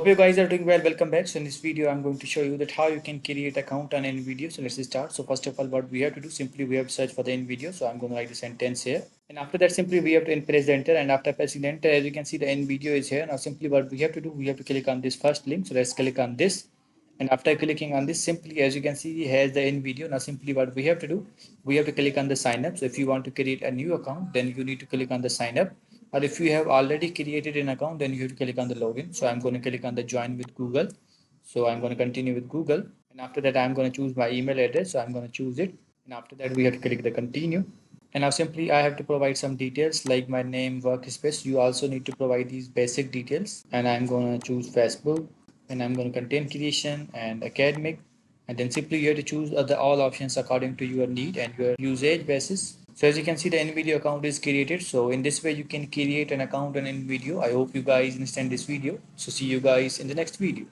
Hope you guys are doing well. Welcome back. So in this video, I'm going to show you that how you can create account on Invideo. So let's start. So first of all, what we have to do, simply we have to search for the Invideo. So I'm going to write the sentence here. And after that, simply we have to press the enter. And after pressing the enter, as you can see, the Invideo is here. Now simply what we have to do, we have to click on this first link. So let's click on this. And after clicking on this, simply as you can see, it has the Invideo. Now simply what we have to do, we have to click on the sign up. So if you want to create a new account, then you need to click on the sign up. Or if you have already created an account, then you have to click on the login. So I'm going to click on the join with Google. So I'm going to continue with Google. And after that, I'm going to choose my email address. So I'm going to choose it. And after that, we have to click the continue. And now simply I have to provide some details like my name, workspace. You also need to provide these basic details. And I'm going to choose Facebook. And I'm going to content creation and academic. And then simply you have to choose the all options according to your need and your usage basis. So as you can see, the Invideo account is created. So in this way, you can create an account on Invideo. I hope you guys understand this video. So see you guys in the next video.